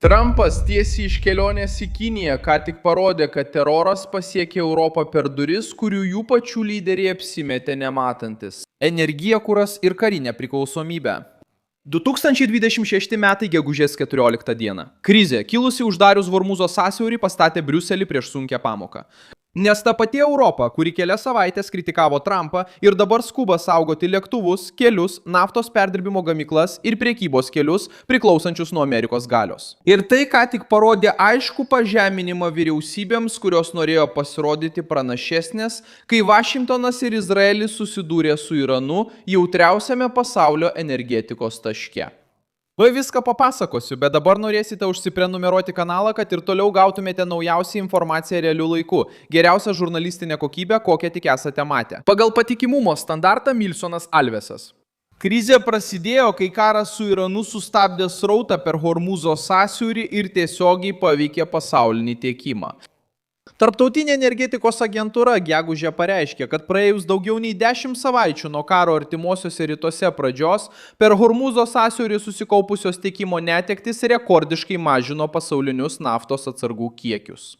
Trumpas tiesiai iš kelionės į Kiniją ką tik parodė, kad teroras pasiekė Europą per duris, kurių jų pačių lyderiai apsimetė nematantis. Energija, kuras ir karinė priklausomybė. 2026 metai gegužės 14 dieną. Krizė, kilusi uždarius Hormūzo sąsiaurį, pastatė Briuselį prieš sunkią pamoką. Nes ta pati Europa, kuri kelias savaitės kritikavo Trumpą ir dabar skuba saugoti lėktuvus, kelius, naftos perdirbimo gamyklas ir prekybos kelius priklausančius nuo Amerikos galios. Ir tai ką tik parodė aišku pažeminimą vyriausybėms, kurios norėjo pasirodyti pranašesnės, kai Vašingtonas ir Izraelis susidūrė su Iranu jautriausiame pasaulio energetikos taške. Vai viską papasakosiu, bet dabar norėsite užsiprenumeruoti kanalą, kad ir toliau gautumėte naujausią informaciją realiu laiku. Geriausia žurnalistinė kokybė, kokią tik esate matę. Pagal patikimumo standartą Milsonas Alvesas. Krizė prasidėjo, kai karas su Iranu sustabdė srautą per Hormūzo sąsiaurį ir tiesiogiai paveikė pasaulinį tiekimą. Tarptautinė energetikos agentūra gegužę pareiškė, kad praėjus daugiau nei 10 savaičių nuo karo artimuosiuose rytuose pradžios, per Hormūzo sąsiaurį susikaupusios tiekimo netektis rekordiškai mažino pasaulinius naftos atsargų kiekius.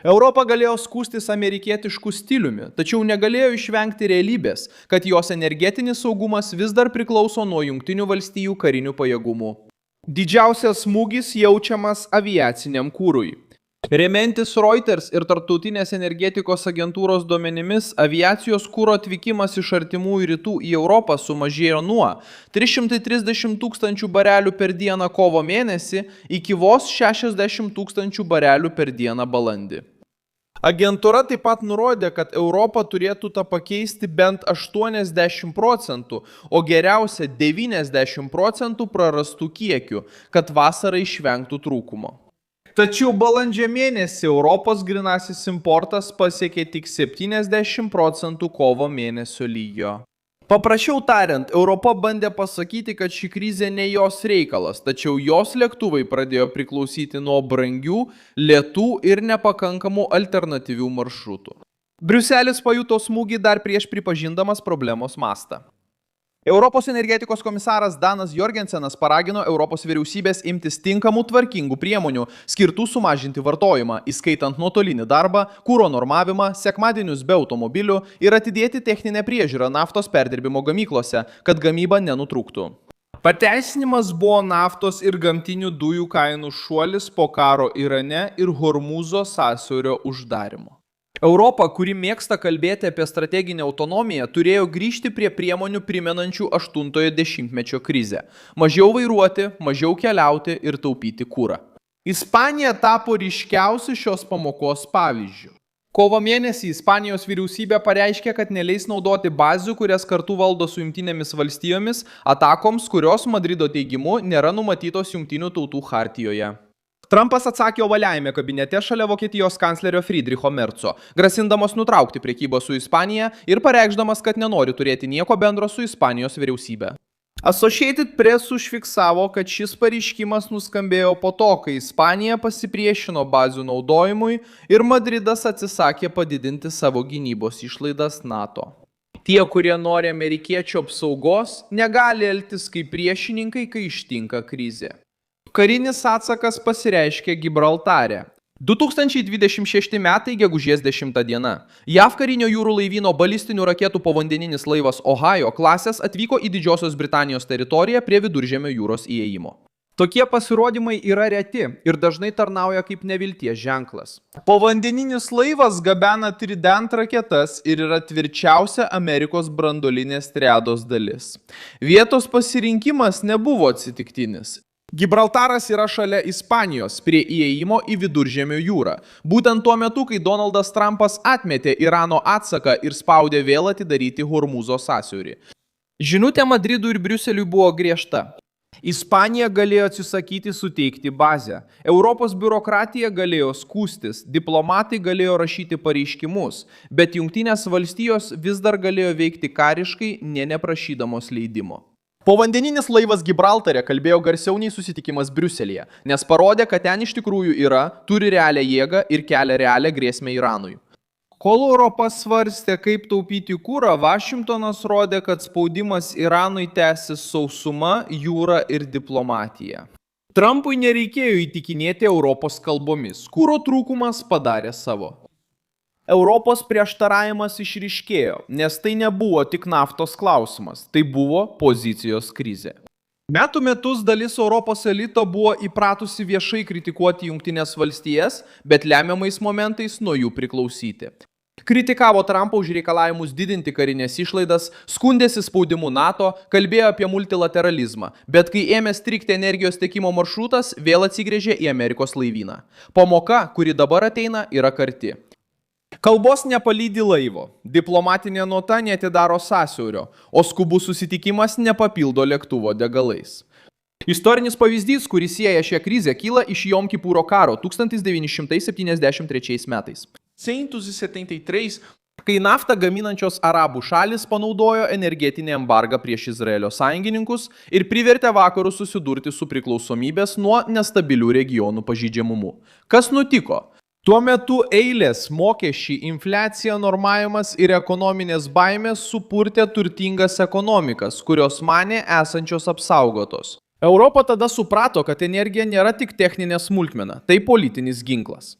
Europa galėjo skųstis amerikietišku stiliumi, tačiau negalėjo išvengti realybės, kad jos energetinis saugumas vis dar priklauso nuo Jungtinių valstijų karinių pajėgumų. Didžiausias smūgis jaučiamas aviaciniam kūrui. Remiantis Reuters ir Tarptautinės energetikos agentūros duomenimis, aviacijos kuro atvykimas iš artimųjų rytų į Europą sumažėjo nuo 330 tūkstančių barelių per dieną kovo mėnesį iki vos 60 tūkstančių barelių per dieną balandį. Agentūra taip pat nurodė, kad Europa turėtų tą pakeisti bent 80%, o geriausia 90% prarastų kiekių, kad vasarą išvengtų trūkumo. Tačiau balandžio mėnesį Europos grynasis importas pasiekė tik 70% kovo mėnesio lygio. Paprasčiau tariant, Europa bandė pasakyti, kad ši krizė ne jos reikalas, tačiau jos lėktuvai pradėjo priklausyti nuo brangių, lėtų ir nepakankamų alternatyvių maršrutų. Briuselis pajuto smūgį dar prieš pripažindamas problemos mastą. Europos energetikos komisaras Danas Jorgensenas paragino Europos vyriausybės imtis tinkamų tvarkingų priemonių, skirtų sumažinti vartojimą, įskaitant nuotolinį darbą, kuro normavimą, sekmadienius be automobilių ir atidėti techninę priežiūrą naftos perdirbimo gamyklose, kad gamyba nenutrūktų. Pateisinimas buvo naftos ir gamtinių dujų kainų šuolis po karo Irane ir Hormūzo sąsiaurio uždarimo. Europa, kuri mėgsta kalbėti apie strateginę autonomiją, turėjo grįžti prie priemonių primenančių 8-ojo dešimtmečio krizę. Mažiau vairuoti, mažiau keliauti ir taupyti kurą. Ispanija tapo ryškiausiu šios pamokos pavyzdžiu. Kovo mėnesį Ispanijos vyriausybė pareiškė, kad neleis naudoti bazių, kurias kartu valdo su Jungtinėmis valstijomis, atakoms, kurios Madrido teigimu nėra numatytos Jungtinių tautų chartijoje. Trumpas atsakė ovaliajame kabinete šalia Vokietijos kanclerio Friedricho Merzo, grasindamas nutraukti prekybą su Ispanija ir pareikšdamas, kad nenori turėti nieko bendro su Ispanijos vyriausybė. Associated Press užfiksavo, kad šis pareiškimas nuskambėjo po to, kai Ispanija pasipriešino bazių naudojimui ir Madridas atsisakė padidinti savo gynybos išlaidas NATO. Tie, kurie nori amerikiečių apsaugos, negali elgtis kaip priešininkai, kai ištinka krizė. Karinis atsakas pasireiškė Gibraltare. 2026 metai gegužės 10 diena. JAV karinio jūrų laivyno balistinių raketų povandeninis laivas Ohio klasės atvyko į Didžiosios Britanijos teritoriją prie Viduržemio jūros įėjimo. Tokie pasirodymai yra reti ir dažnai tarnauja kaip nevilties ženklas. Povandeninis laivas gabena Trident raketas ir yra tvirčiausia Amerikos branduolinės triados dalis. Vietos pasirinkimas nebuvo atsitiktinis. Gibraltaras yra šalia Ispanijos, prie įėjimo į Viduržemio jūrą. Būtent tuo metu, kai Donaldas Trumpas atmetė Irano atsaką ir spaudė vėl atidaryti Hormūzo sąsiaurį. Žinutė Madridui ir Briuseliui buvo griežta. Ispanija galėjo atsisakyti suteikti bazę. Europos biurokratija galėjo skųstis, diplomatai galėjo rašyti pareiškimus, bet Jungtinės valstijos vis dar galėjo veikti kariškai, neprašydamos leidimo. Povandeninis laivas Gibraltare kalbėjo garsiau nei susitikimas Briuselyje, nes parodė, kad ten iš tikrųjų yra, turi realią jėgą ir kelia realią grėsmę Iranui. Kol Europa svarstė, kaip taupyti kurą, Vašingtonas rodė, kad spaudimas Iranui tęsis sausuma, jūra ir diplomatija. Trumpui nereikėjo įtikinėti Europos kalbomis. Kuro trūkumas padarė savo. Europos prieštaravimas išryškėjo, nes tai nebuvo tik naftos klausimas, tai buvo pozicijos krizė. Metų metus dalis Europos elito buvo įpratusi viešai kritikuoti Jungtinės valstijas, bet lemiamais momentais nuo jų priklausyti. Kritikavo Trumpą už reikalavimus didinti karinės išlaidas, skundėsi spaudimu NATO, kalbėjo apie multilateralizmą, bet kai ėmė strigti energijos tiekimo maršrutas, vėl atsigręžė į Amerikos laivyną. Pamoka, kuri dabar ateina, yra karti. Kalbos nepalydi laivo, diplomatinė nota neatidaro sąsiaurio, o skubus susitikimas nepapildo lėktuvo degalais. Istorinis pavyzdys, kuris sieja šią krizę, kyla iš Jom Kipuro karo 1973 metais. 1973, kai naftą gaminančios arabų šalis panaudojo energetinį embargą prieš Izraelio sąjungininkus ir privertė vakarus susidurti su priklausomybės nuo nestabilių regionų pažeidžiamumu. Kas nutiko? Tuo metu eilės, mokesčiai, infliacija, normavimas ir ekonominės baimės supurtė turtingas ekonomikas, kurios manė esančios apsaugotos. Europa tada suprato, kad energija nėra tik techninė smulkmena, tai politinis ginklas.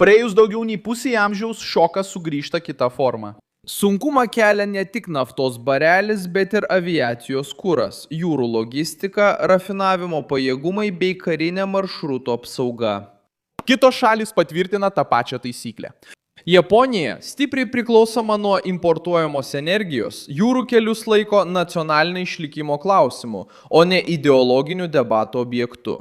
Praėjus daugiau nei pusė amžiaus šokas sugrįžta kita forma. Sunkumą kelia ne tik naftos barelis, bet ir aviacijos kuras, jūrų logistika, rafinavimo pajėgumai bei karinė maršruto apsauga. Kitos šalys patvirtina tą pačią taisyklę. Japonija, stipriai priklausoma nuo importuojamos energijos, jūrų kelius laiko nacionalinio išlikimo klausimu, o ne ideologinių debatų objektu.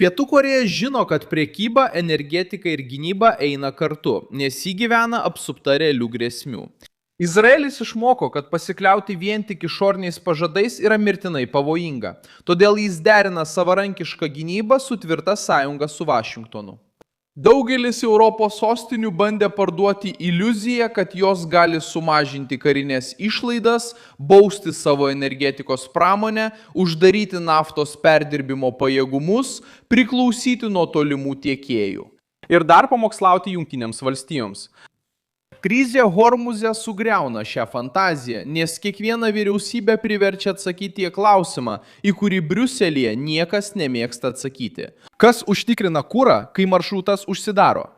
Pietų Korėja žino, kad prekyba, energetika ir gynyba eina kartu, nes ji gyvena apsupta realių grėsmių. Izraelis išmoko, kad pasikliauti vien tik išoriniais pažadais yra mirtinai pavojinga, todėl jis derina savarankišką gynybą su tvirta sąjunga su Vašingtonu. Daugelis Europos sostinių bandė parduoti iliuziją, kad jos gali sumažinti karinės išlaidas, bausti savo energetikos pramonę, uždaryti naftos perdirbimo pajėgumus, priklausyti nuo tolimų tiekėjų. Ir dar pamokslauti Jungtinėms valstijoms. Krizė Hormuze sugriauna šią fantaziją, nes kiekviena vyriausybė priverčia atsakyti į klausimą, į kurį Briuselyje niekas nemėgsta atsakyti. Kas užtikrina kurą, kai maršrutas užsidaro?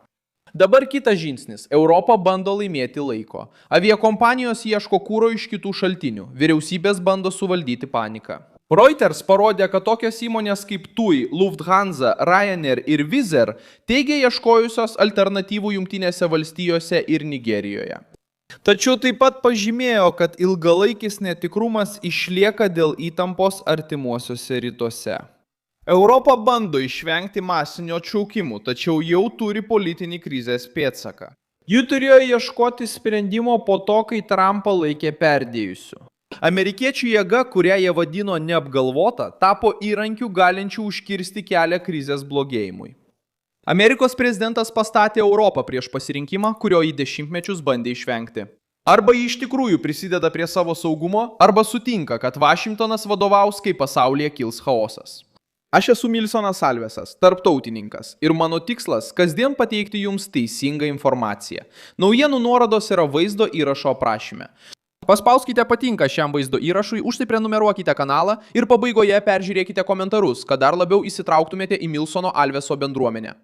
Dabar kitas žingsnis. Europa bando laimėti laiko. Aviakompanijos ieško kuro iš kitų šaltinių. Vyriausybės bando suvaldyti paniką. Reuters parodė, kad tokios įmonės kaip TUI, Lufthansa, Ryanair ir Wizz Air teigia ieškojusios alternatyvų Jungtinėse valstijose ir Nigerijoje. Tačiau taip pat pažymėjo, kad ilgalaikis netikrumas išlieka dėl įtampos artimuosiuose rytuose. Europa bando išvengti masinio atšaukimų, tačiau jau turi politinį krizės pėdsaką. Ji turėjo ieškoti sprendimo po to, kai Trumpą laikė perdėjusiu. Amerikiečių jėga, kurią jie vadino neapgalvota, tapo įrankiu galinčių užkirsti kelią krizės blogėjimui. Amerikos prezidentas pastatė Europą prieš pasirinkimą, kurio į dešimtmečius bandė išvengti. Arba jį iš tikrųjų prisideda prie savo saugumo, arba sutinka, kad Vašingtonas vadovaus, kai pasaulyje kils chaosas. Aš esu Milsonas Alvesas, tarptautininkas, ir mano tikslas – kasdien pateikti jums teisingą informaciją. Naujienų nuorodos yra vaizdo įrašo aprašyme. Paspauskite patinka šiam vaizdo įrašui, užsiprenumeruokite kanalą ir pabaigoje peržiūrėkite komentarus, kad dar labiau įsitrauktumėte į Milsono Alveso bendruomenę.